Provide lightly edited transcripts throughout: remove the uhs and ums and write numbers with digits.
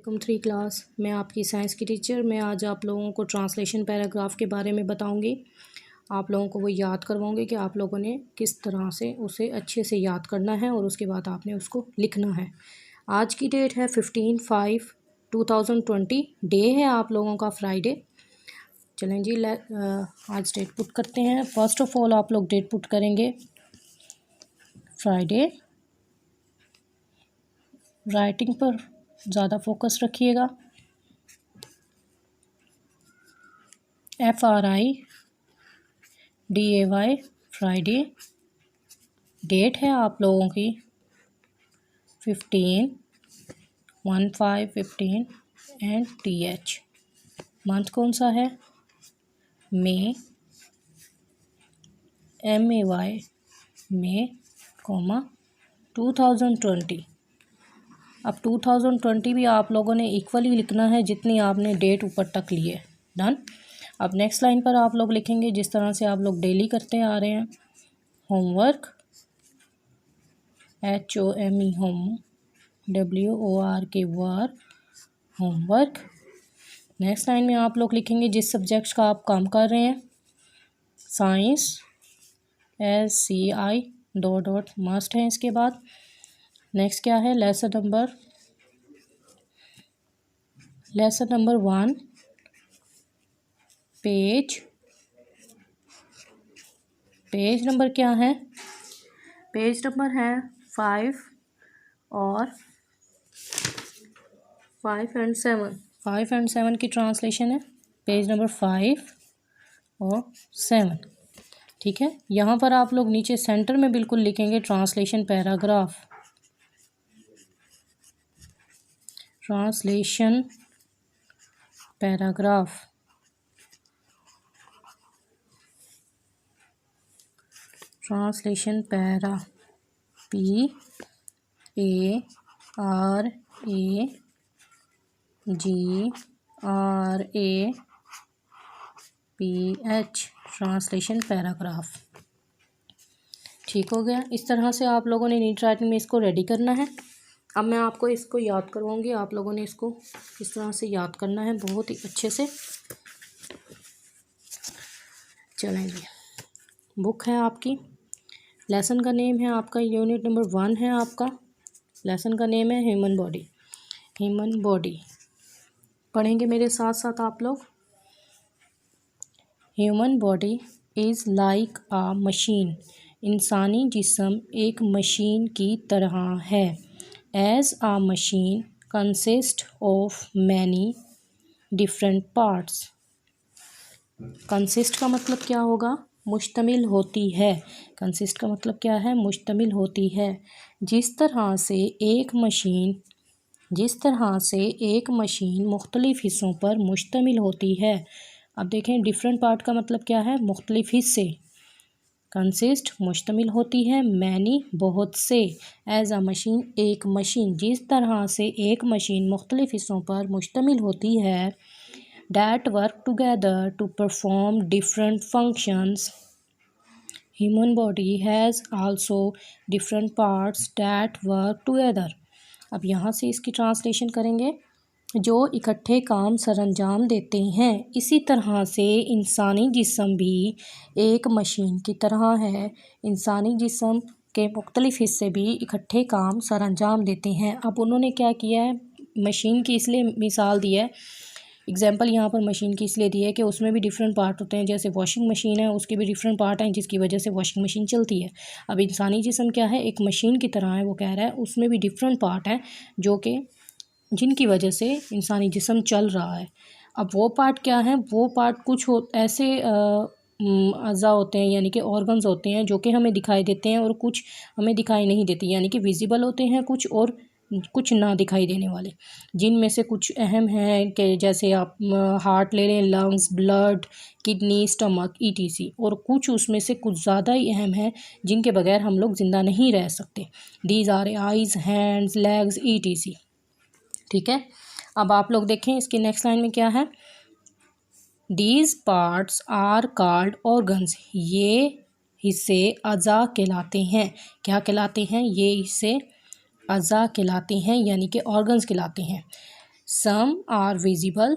वालेकुम 3 क्लास। मैं आपकी साइंस की टीचर। मैं आज आप लोगों को ट्रांसलेशन पैराग्राफ के बारे में बताऊंगी। आप लोगों को वो याद करवाऊंगी कि आप लोगों ने किस तरह से उसे अच्छे से याद करना है और उसके बाद आपने उसको लिखना है। आज की डेट है 15/5/2020। डे है आप लोगों का फ्राइडे। चलें जी, आज डेट पुट करते हैं। फर्स्ट ऑफ ऑल आप लोग डेट पुट करेंगे फ्राइडे। राइटिंग पर ज़्यादा फोकस रखिएगा। FRIDAY Friday. डेट है आप लोगों की 15/1/15 एंड TH। मंथ कौन सा है? मई, MAY, मई, 2020। अब 2020 भी आप लोगों ने इक्वली लिखना है जितनी आपने डेट ऊपर तक ली है। डन। अब नेक्स्ट लाइन पर आप लोग लिखेंगे जिस तरह से आप लोग डेली करते आ रहे हैं। Homework, HOME, home, WORK, work, homework. Next line में आप लोग लिखेंगे जिस सब्जेक्ट्स का आप काम कर रहे हैं। साइंस, SCI, डॉट मस्ट है इसके बाद। नेक्स्ट क्या है? लेसन नंबर 1, पेज नंबर क्या है? पेज नंबर है 5 और 5 एंड 7। 5 एंड 7 की ट्रांसलेशन है पेज नंबर 5 और 7। ठीक है, यहाँ पर आप लोग नीचे सेंटर में बिल्कुल लिखेंगे translation paragraph. Translation paragraph, translation para, PARAGRAPH, translation paragraph. ठीक हो गया। इस तरह से आप लोगों ने नीट राइटिंग में इसको रेडी करना है। अब मैं आपको इसको याद करवाऊंगी। आप लोगों ने इसको किस तरह से याद करना है बहुत ही अच्छे से। चलेंगे, बुक है आपकी, लेसन का नेम है आपका, यूनिट नंबर 1 है आपका। लेसन का नेम है ह्यूमन बॉडी। ह्यूमन बॉडी पढ़ेंगे मेरे साथ साथ आप लोग। Human body is like a machine. इंसानी जिस्म एक मशीन की तरह है। As a machine consist of many different parts. Consist का मतलब क्या होगा? मुश्तमिल होती है। कंसिस्ट का मतलब क्या है? मुश्तमिल होती है। जिस तरह से एक मशीन मुख्तलिफ़ हिस्सों पर मुश्तमिल होती है। अब देखें, डिफरेंट पार्ट का मतलब क्या है? मुख्तलिफ़ हिस्से। कंसिस्ट मुश्तमिल होती है, मैनी बहुत से, एज आ मशीन एक मशीन। जिस तरह से एक मशीन मुख्तलिफ़ हिस्सों पर मुश्तमिल होती है। that work together to perform different functions. Human body has also different parts that work together. अब यहाँ से इसकी ट्रांसलेशन करेंगे, जो इकट्ठे काम सरअंजाम देते हैं। इसी तरह से इंसानी जिस्म भी एक मशीन की तरह है। इंसानी जिस्म के मुख्तलिफ़ हिस्से भी इकट्ठे काम सरअंजाम देते हैं। अब उन्होंने क्या किया है? मशीन की इसलिए मिसाल दी है, एग्जाम्पल यहाँ पर मशीन की इसलिए दी है कि उसमें भी डिफरेंट पार्ट होते हैं। जैसे वॉशिंग मशीन है, उसके भी डिफरेंट पार्ट हैं जिसकी वजह से वॉशिंग मशीन चलती है। अब इंसानी जिस्म क्या है? एक मशीन की तरह है। वो कह रहा है उसमें भी डिफरेंट पार्ट हैं जिनकी वजह से इंसानी जिस्म चल रहा है। अब वो पार्ट क्या है? वो पार्ट कुछ ऐसे अज़ा होते हैं, यानी कि ऑर्गन्स होते हैं जो कि हमें दिखाई देते हैं और कुछ हमें दिखाई नहीं देते, यानी कि विजिबल होते हैं कुछ और कुछ ना दिखाई देने वाले। जिनमें से कुछ अहम हैं कि जैसे आप हार्ट ले लें, lungs, blood, kidney, stomach, ETC। और कुछ उसमें से कुछ ज़्यादा ही अहम हैं जिनके बगैर हम लोग ज़िंदा नहीं रह सकते। These are eyes, hands, legs, ETC। ठीक है, अब आप लोग देखें इसकी नेक्स्ट लाइन में क्या है? These parts are called organs. ये हिस्से अज़ा कहलाते हैं। क्या कहलाते हैं? ये हिस्से अज़ा कहलाते हैं, यानी कि ऑर्गन्स कहलाते हैं। Some are visible,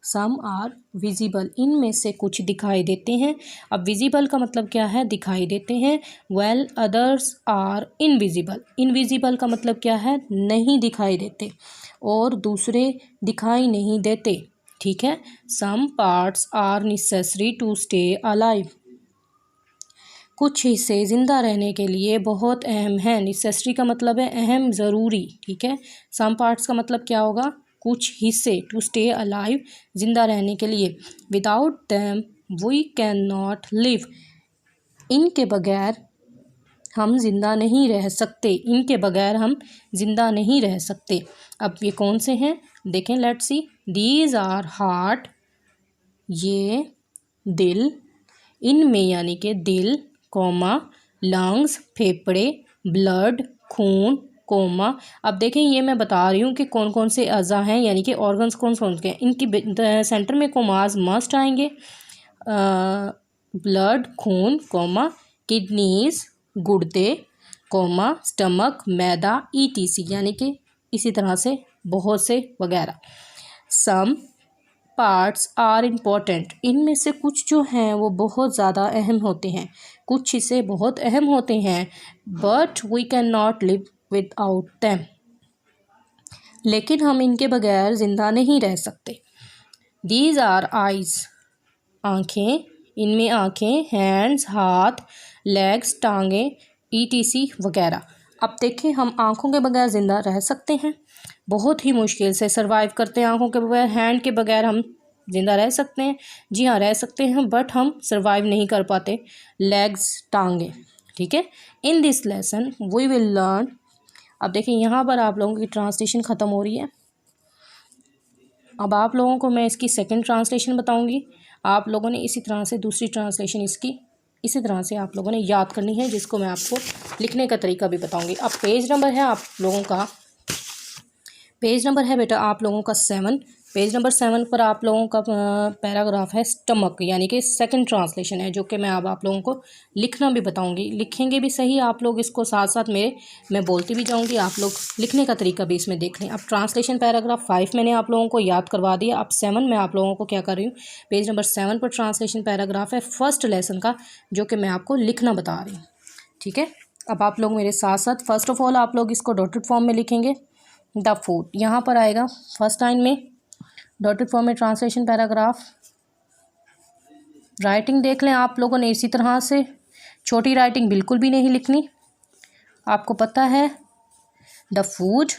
some are visible, इनमें से कुछ दिखाई देते हैं। अब विजिबल का मतलब क्या है, दिखाई देते हैं। Well others are invisible, invisible का मतलब क्या है, नहीं दिखाई देते, और दूसरे दिखाई नहीं देते। ठीक है। Some parts are necessary to stay alive, कुछ हिस्से ज़िंदा रहने के लिए बहुत अहम हैं। नेसेसरी का मतलब है अहम, ज़रूरी। ठीक है। सम पार्ट्स का मतलब क्या होगा, कुछ हिस्से, टू स्टे अलाइव, ज़िंदा रहने के लिए। Without them we can not live, इनके बगैर हम जिंदा नहीं रह सकते, इनके बगैर हम जिंदा नहीं रह सकते। अब ये कौन से हैं देखें, let's see. These are heart, ये दिल, इनमें यानी कि दिल, कोमा, लंग्स लंग्स, ब्लड खून, कोमा। अब देखें ये मैं बता रही हूँ कि कौन कौन से अज़ा हैं, यानी कि ऑर्गन्स कौन कौन से हैं। इनकी सेंटर में कोमाज मस्ट आएंगे, ब्लड खून, कोमा, किडनीज गुर्दे, कोमा, स्टमक मैदा, ETC, यानी कि इसी तरह से बहुत से वगैरह। सम पार्ट्स आर इम्पोर्टेंट, इनमें से कुछ जो हैं वो बहुत ज़्यादा अहम होते हैं, कुछ हिस्से बहुत अहम होते हैं। But we can not live without them, लेकिन हम इनके बगैर ज़िंदा नहीं रह सकते। दीज आर आइज़, आँखें, इनमें आँखें, हैंड्स हाथ, लेग्स टांगें, ETC वगैरह। अब देखें हम आँखों के बगैर ज़िंदा रह सकते हैं, बहुत ही मुश्किल से सरवाइव करते हैं आँखों के बगैर। हैंड के बगैर हम ज़िंदा रह सकते हैं, जी हाँ रह सकते हैं, बट हम सरवाइव नहीं कर पाते। लेग्स टांगें। ठीक है। In this lesson we will learn, अब देखें यहाँ पर आप लोगों की ट्रांसलेशन ख़त्म हो रही है। अब आप लोगों को मैं इसकी सेकंड ट्रांसलेशन बताऊंगी, आप लोगों ने इसी तरह से दूसरी ट्रांसलेशन इसकी इसी तरह से आप लोगों ने याद करनी है, जिसको मैं आपको लिखने का तरीका भी बताऊंगी। अब पेज नंबर है आप लोगों का, पेज नंबर है बेटा आप लोगों का 7। पेज नंबर 7 पर आप लोगों का पैराग्राफ है स्टमक, यानी कि सेकंड ट्रांसलेशन है, जो कि मैं अब आप लोगों को लिखना भी बताऊंगी। लिखेंगे भी सही आप लोग इसको, साथ साथ मैं बोलती भी जाऊंगी, आप लोग लिखने का तरीका भी इसमें देख लें। अब ट्रांसलेशन पैराग्राफ 5 मैंने आप लोगों को याद करवा दिया। अब 7 मैं आप लोगों को क्या कर रही हूँ, पेज नंबर 7 पर ट्रांसलेशन पैराग्राफ है फर्स्ट लेसन का, जो कि मैं आपको लिखना बता रही हूँ। ठीक है। अब आप लोग मेरे साथ साथ फर्स्ट ऑफ ऑल आप लोग इसको डॉटेड फॉर्म में लिखेंगे। द फूड यहाँ पर आएगा फर्स्ट लाइन में, डॉटेड फॉर्म में ट्रांसलेशन पैराग्राफ। राइटिंग देख लें आप लोगों ने इसी तरह से, छोटी राइटिंग बिल्कुल भी नहीं लिखनी, आपको पता है। द फूड,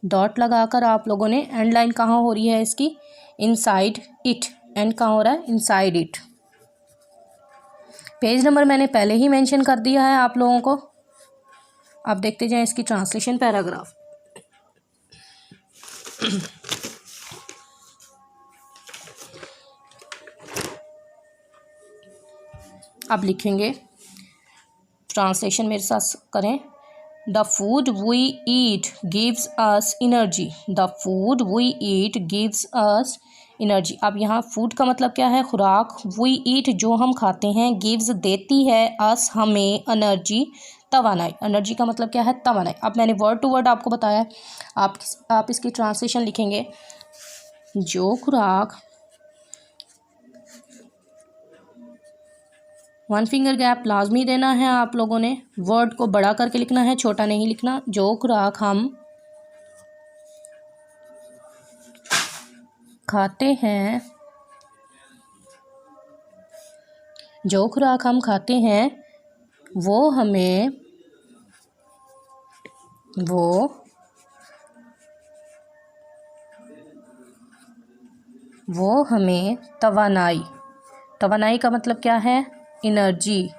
डॉट लगाकर आप लोगों ने, एंड लाइन कहाँ हो रही है इसकी, इनसाइड इट, एंड कहाँ हो रहा है, इनसाइड इट। पेज नंबर मैंने पहले ही मेंशन कर दिया है आप लोगों को। आप देखते जाएं इसकी ट्रांसलेशन पैराग्राफ। अब लिखेंगे, ट्रांसलेशन मेरे साथ करें। The food we eat gives us energy, the food we eat gives us energy. अब यहाँ फूड का मतलब क्या है, खुराक। वी ईट जो हम खाते हैं, गिव्स देती है, अस हमें, एनर्जी तवानाई। एनर्जी का मतलब क्या है, तवानाई। अब मैंने वर्ड टू वर्ड आपको बताया, आप इसकी ट्रांसलेशन लिखेंगे। जो खुराक, वन फिंगर गैप लाजमी देना है आप लोगों ने, वर्ड को बड़ा करके लिखना है, छोटा नहीं लिखना। जो खुराक हम खाते हैं, जो खुराक हम खाते हैं वो हमें तवानाई, तवानाई का मतलब क्या है, एनर्जी।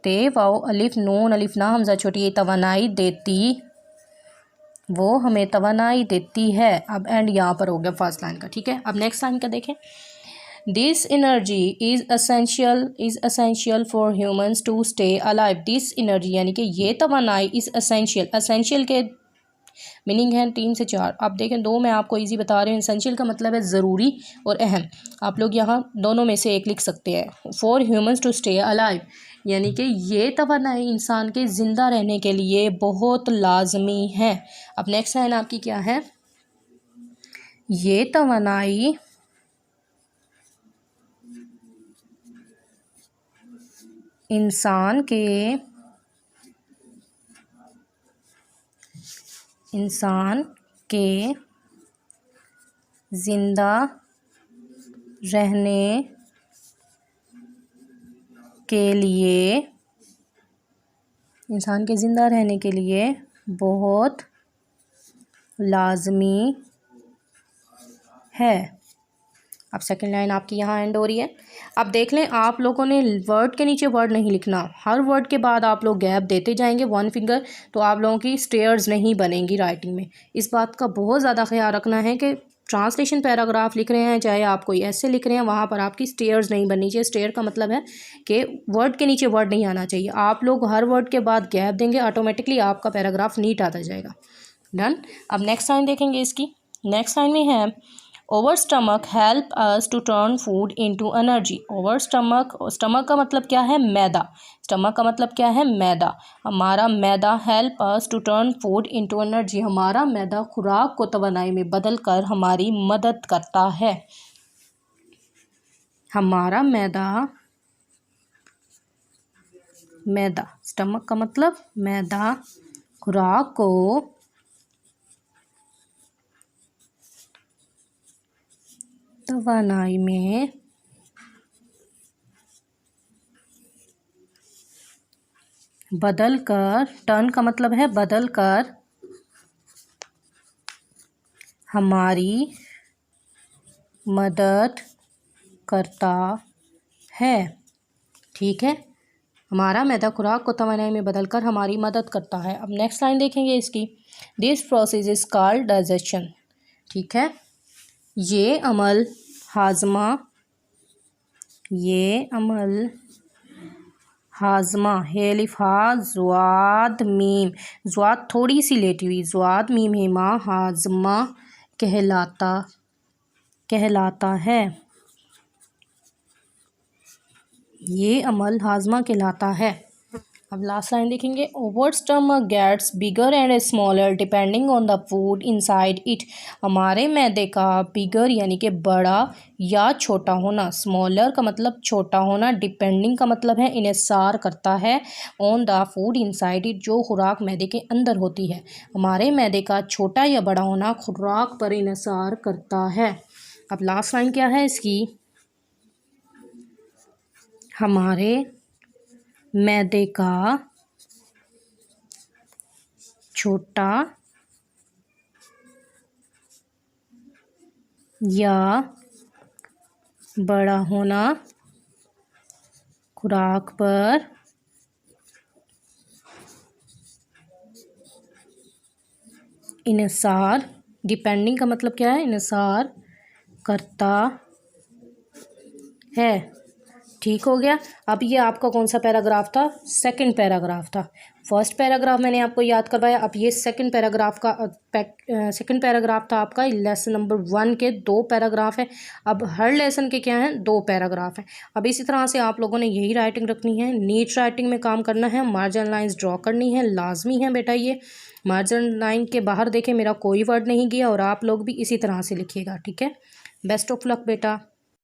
ते वाओ अलिफ नून अलिफ ना हमजा छोटी, ये तवानाई देती, वो हमें तवानाई देती है। अब एंड यहाँ पर हो गया फर्स्ट लाइन का। ठीक है। अब नेक्स्ट लाइन का देखें। This energy is essential for humans to stay alive. This energy यानी कि ये तवानाई इज़ असेंशियल, असेंशियल के मीनिंग है 3 से 4। आप देखें 2 मैं आपको इजी बता रही हूँ। एसेंशियल का मतलब है ज़रूरी और अहम, आप लोग यहाँ दोनों में से एक लिख सकते हैं। For humans to stay alive यानी कि ये तवानाई इंसान के ज़िंदा रहने के लिए बहुत लाजमी है। अब नेक्स्ट लाइन आपकी क्या है, ये तवानाई इंसान के जिंदा रहने के लिए बहुत लाजमी है। अब सेकंड लाइन आपकी यहाँ एंड हो रही है। अब देख लें, आप लोगों ने वर्ड के नीचे वर्ड नहीं लिखना, हर वर्ड के बाद आप लोग गैप देते जाएंगे 1 फिंगर, तो आप लोगों की स्टेयर्स नहीं बनेंगी राइटिंग में। इस बात का बहुत ज़्यादा ख्याल रखना है कि ट्रांसलेशन पैराग्राफ लिख रहे हैं, चाहे आप कोई ऐसे लिख रहे हैं, वहाँ पर आपकी स्टेयर्स नहीं बननी चाहिए। स्टेयर का मतलब है कि वर्ड के नीचे वर्ड नहीं आना चाहिए। आप लोग हर वर्ड के बाद गैप देंगे, ऑटोमेटिकली आपका पैराग्राफ नीट आता जाएगा। डन। अब नेक्स्ट लाइन देखेंगे इसकी। नेक्स्ट लाइन में है our stomach help us to turn food into energy. Our stomach, stomach का मतलब क्या है? मैदा। स्टमक का मतलब क्या है? मैदा। हमारा मैदा help us to turn food into energy, हमारा मैदा खुराक को तवानाई में बदल कर हमारी मदद करता है। हमारा मैदा, स्टमक का मतलब मैदा खुराक को तवानाई में बदल कर, टर्न का मतलब है बदल कर, हमारी मदद करता है। ठीक है, हमारा मैदा खुराक को तवानाई में बदल कर हमारी मदद करता है। अब नेक्स्ट लाइन देखेंगे इसकी। This process is called digestion. ठीक है, ये अमल हाजमा हे लिफा ज़्वाद मीम, ज़्वाद थोड़ी सी लेटी हुई, ज़्वाद मीम हेमा हाजमा कहलाता है। ये अमल हाजमा कहलाता है। अब लास्ट लाइन देखेंगे। Our stomach gets bigger and smaller depending on the food inside it. हमारे मैदे का बिगर यानी कि बड़ा या छोटा होना, स्मॉलर का मतलब छोटा होना, डिपेंडिंग का मतलब है इन्हिसार करता है, on the food inside it, जो खुराक मैदे के अंदर होती है। हमारे मैदे का छोटा या बड़ा होना खुराक पर इन्हिसार करता है। अब लास्ट लाइन क्या है इसकी? हमारे मैदे का छोटा या बड़ा होना खुराक पर इन्हिसार, डिपेंडिंग का मतलब क्या है? इन्हिसार करता है। ठीक हो गया। अब ये आपका कौन सा पैराग्राफ था? सेकंड पैराग्राफ था। फर्स्ट पैराग्राफ मैंने आपको याद करवाया। अब ये सेकंड पैराग्राफ था आपका। लेसन नंबर 1 के 2 पैराग्राफ है। अब हर लेसन के क्या हैं? 2 पैराग्राफ हैं। अब इसी तरह से आप लोगों ने यही राइटिंग रखनी है, नीट राइटिंग में काम करना है, मार्जिन लाइंस ड्रॉ करनी है, लाजमी है बेटा। ये मार्जिन लाइन के बाहर देखें, मेरा कोई वर्ड नहीं गया, और आप लोग भी इसी तरह से लिखिएगा। ठीक है, बेस्ट ऑफ लक बेटा।